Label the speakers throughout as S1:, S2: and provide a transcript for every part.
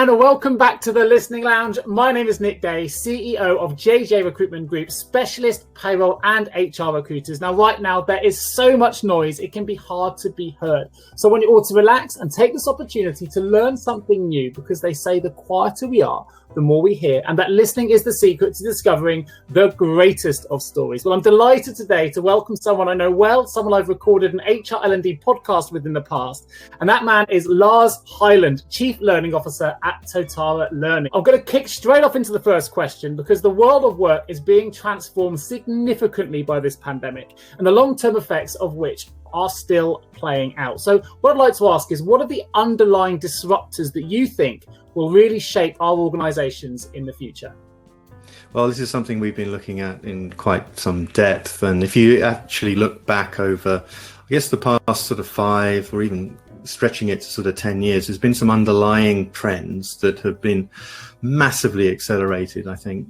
S1: and welcome back to the Listening Lounge. My name is Nick Day, CEO of JGA Recruitment Group, specialist payroll and HR recruiters. Now, right now, there is so much noise, it can be hard to be heard. So I want you all to relax and take this opportunity to learn something new, because they say the quieter we are, the more we hear, and that listening is the secret to discovering the greatest of stories. Well, I'm delighted today to welcome someone I know well, someone I've recorded an HR L&D podcast with in the past, and that man is Lars Hyland, Chief Learning Officer at Totara Learning. I'm going to kick straight off into the first question, because the world of work is being transformed significantly by this pandemic, and the long-term effects of which are still playing out. So what I'd like to ask is, what are the underlying disruptors that you think will really shape our organizations in the future?
S2: Well, this is something we've been looking at in quite some depth. And if you actually look back over, I guess, the past sort of 5 or even stretching it to sort of 10 years, there's been some underlying trends that have been massively accelerated, I think,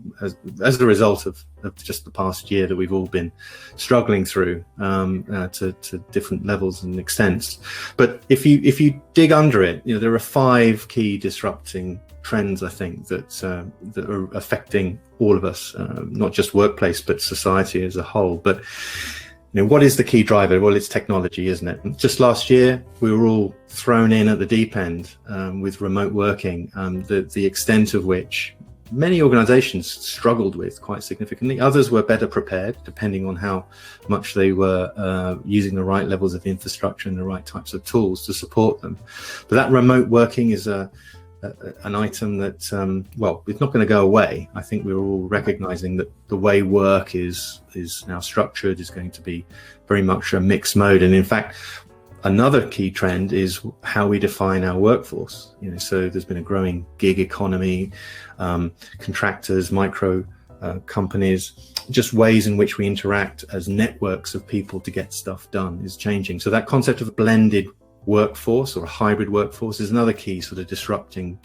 S2: as a result of just the past year that we've all been struggling through to different levels and extents. But if you dig under it, there are 5 key disrupting trends, I think, that are affecting all of us, not just workplace, but society as a whole. But what is the key driver? Well, it's technology, isn't it? Just last year, we were all thrown in at the deep end with remote working, the extent of which many organizations struggled with quite significantly. Others were better prepared, depending on how much they were using the right levels of infrastructure and the right types of tools to support them. But that remote working is an item that, well, it's not going to go away. I think we're all recognizing that the way work is now structured is going to be very much a mixed mode. And in fact, another key trend is how we define our workforce. So there's been a growing gig economy, contractors, micro companies, just ways in which we interact as networks of people to get stuff done is changing. So that concept of a blended workforce or a hybrid workforce is another key sort of disrupting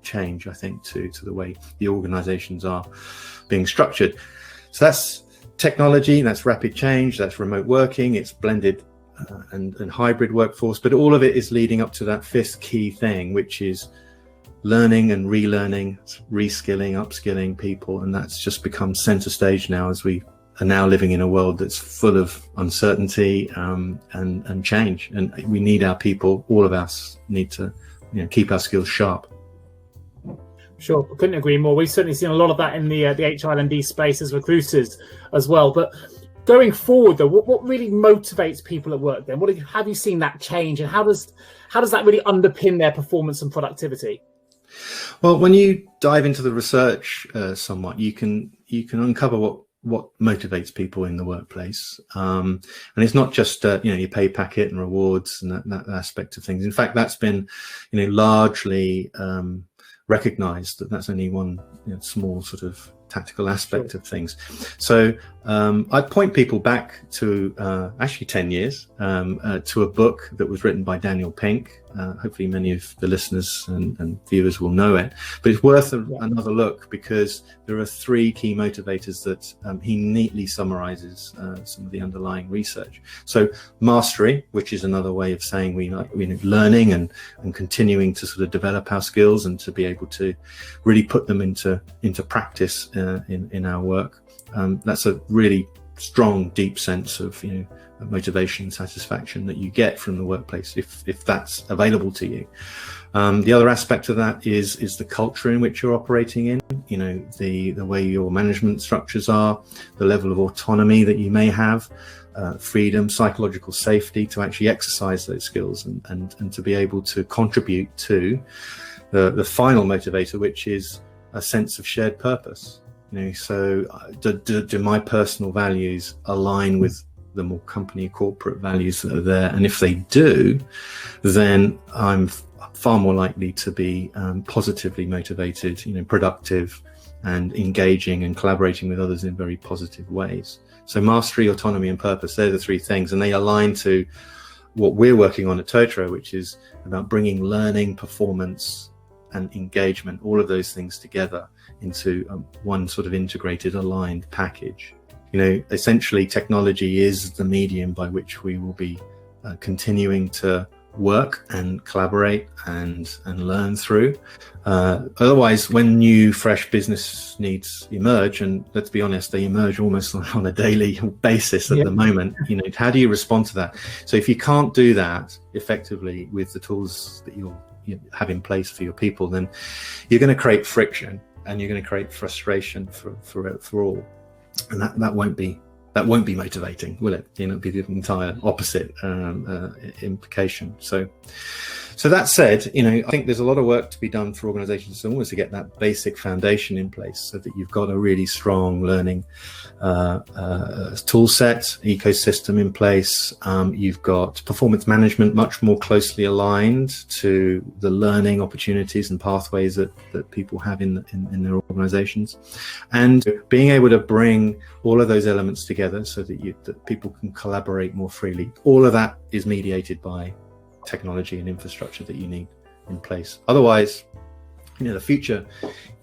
S2: change, I think, to the way the organizations are being structured. So that's technology, that's rapid change, that's remote working, it's blended and hybrid workforce, but all of it is leading up to that 5th key thing, which is learning and relearning, reskilling, upskilling people. And that's just become center stage now, as we are now living in a world that's full of uncertainty and change. And we need our people, all of us need to keep our skills sharp.
S1: Sure, I couldn't agree more. We've certainly seen a lot of that in the HR L&D space as recruiters as well. But going forward, though, what really motivates people at work then? Have you seen that change, and how does that really underpin their performance and productivity?
S2: Well, when you dive into the research somewhat, you can uncover what motivates people in the workplace, and it's not just your pay packet and rewards and that aspect of things. In fact, that's been largely recognized that that's only one small sort of tactical aspect of things. So I'd point people back to actually 10 years to a book that was written by Daniel Pink. Hopefully many of the listeners and viewers will know it, but it's worth another look, because there are 3 key motivators that he neatly summarizes some of the underlying research. So mastery, which is another way of saying we learning and continuing to sort of develop our skills and to be able to really put them into practice in our work. That's a really strong, deep sense of motivation and satisfaction that you get from the workplace if that's available to you. The other aspect of that is the culture in which you're operating in, the way your management structures are, the level of autonomy that you may have, freedom, psychological safety to actually exercise those skills and to be able to contribute to the final motivator, which is a sense of shared purpose. So do my personal values align with the more company corporate values that are there? And if they do, then I'm far more likely to be positively motivated, productive and engaging and collaborating with others in very positive ways. So mastery, autonomy and purpose, they're the 3 things, and they align to what we're working on at Totara, which is about bringing learning, performance and engagement, all of those things together into one sort of integrated, aligned package. Essentially technology is the medium by which we will be continuing to work and collaborate and learn through. Otherwise, when new fresh business needs emerge, and let's be honest, they emerge almost on a daily basis at the moment, you know, how do you respond to that? So if you can't do that effectively with the tools that you have in place for your people, then you're going to create friction and you're going to create frustration for all, and that won't be motivating, will it? You know, it'd be the entire opposite implication. So that said, you know, I think there's a lot of work to be done for organizations almost to get that basic foundation in place so that you've got a really strong learning tool set, ecosystem in place. You've got performance management much more closely aligned to the learning opportunities and pathways that people have in their organizations, and being able to bring all of those elements together so that people can collaborate more freely. All of that is mediated by technology and infrastructure that you need in place. Otherwise, you know, the future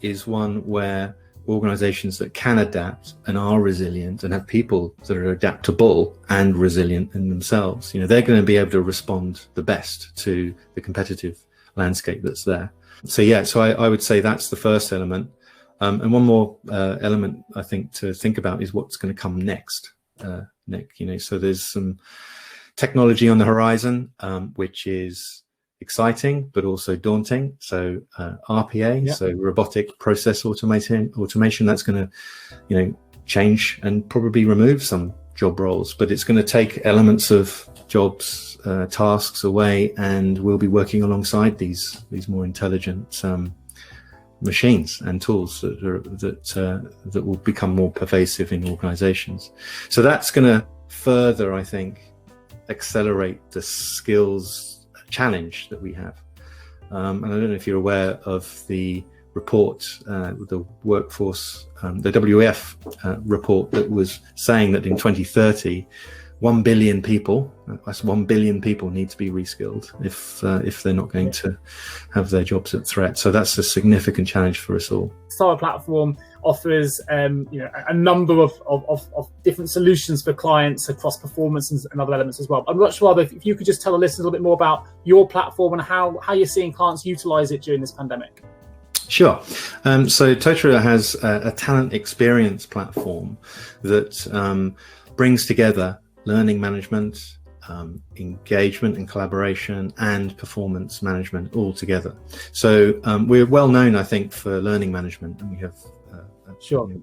S2: is one where organizations that can adapt and are resilient and have people that are adaptable and resilient in themselves, you know, they're going to be able to respond the best to the competitive landscape that's there. So I would say that's the first element. And one more element I think to think about is what's going to come next, Nick. You know, so there's some technology on the horizon, which is exciting but also daunting. So RPA, so robotic process automation, that's going to, you know, change and probably remove some job roles, but it's going to take elements of jobs, tasks away, and we'll be working alongside these more intelligent machines and tools that will become more pervasive in organizations. So that's going to further, I think, accelerate the skills challenge that we have. And I don't know if you're aware of the report, the workforce, the WEF report that was saying that in 2030, 1 billion people, that's 1 billion people need to be reskilled if they're not going to have their jobs at threat. So that's a significant challenge for us all.
S1: Totara platform offers you know, a number of different solutions for clients across performance and other elements as well. I'd much rather if you could just tell the listeners a little bit more about your platform and how you're seeing clients utilize it during this pandemic.
S2: Sure. So Totara has a talent experience platform that brings together learning management, engagement and collaboration, and performance management all together. So we're well known, I think, for learning management, and we have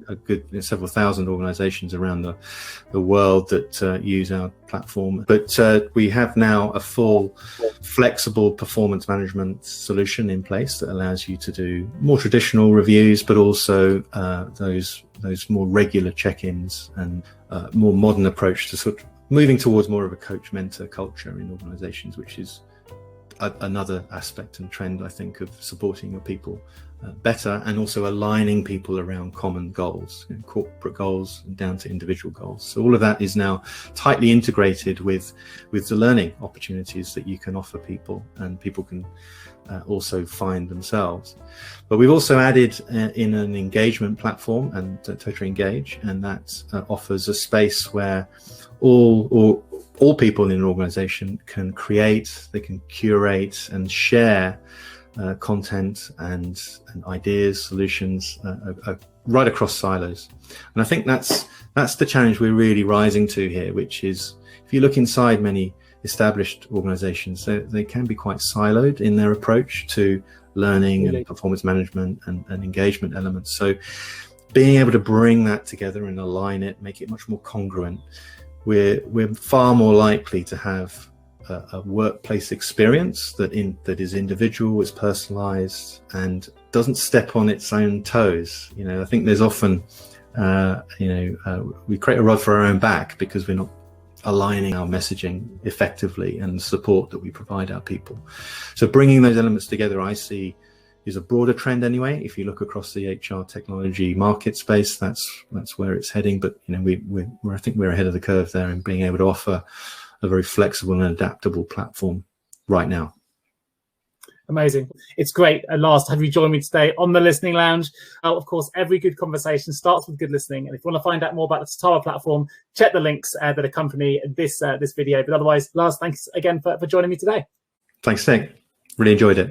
S2: a good several thousand organizations around the world that use our platform. But we have now a full flexible performance management solution in place that allows you to do more traditional reviews, but also those more regular check-ins and more modern approach to sort of moving towards more of a coach-mentor culture in organizations, which is another aspect and trend, I think, of supporting your people better, and also aligning people around common goals, you know, corporate goals and down to individual goals. So all of that is now tightly integrated with the learning opportunities that you can offer people, and people can also find themselves. But we've also added in an engagement platform, and Totara Engage, and that offers a space where all people in an organization can create, they can curate and share content and ideas, solutions right across silos. And I think that's the challenge we're really rising to here, which is, if you look inside many established organizations, they can be quite siloed in their approach to learning and performance management and engagement elements. So being able to bring that together and align it, make it much more congruent, we're far more likely to have a workplace experience that is individual, is personalized, and doesn't step on its own toes. You know, I think there's often, we create a rod for our own back because we're not aligning our messaging effectively and the support that we provide our people. So bringing those elements together, I see, is a broader trend anyway. If you look across the HR technology market space, that's where it's heading. But you know, I think we're ahead of the curve there in being able to offer a very flexible and adaptable platform right now.
S1: Amazing. It's great at last to have you join me today on the Listening Lounge. Of course, every good conversation starts with good listening. And if you want to find out more about the Totara platform, check the links that accompany this video. But otherwise, Lars, thanks again for joining me today.
S2: Thanks, Nick. Really enjoyed it.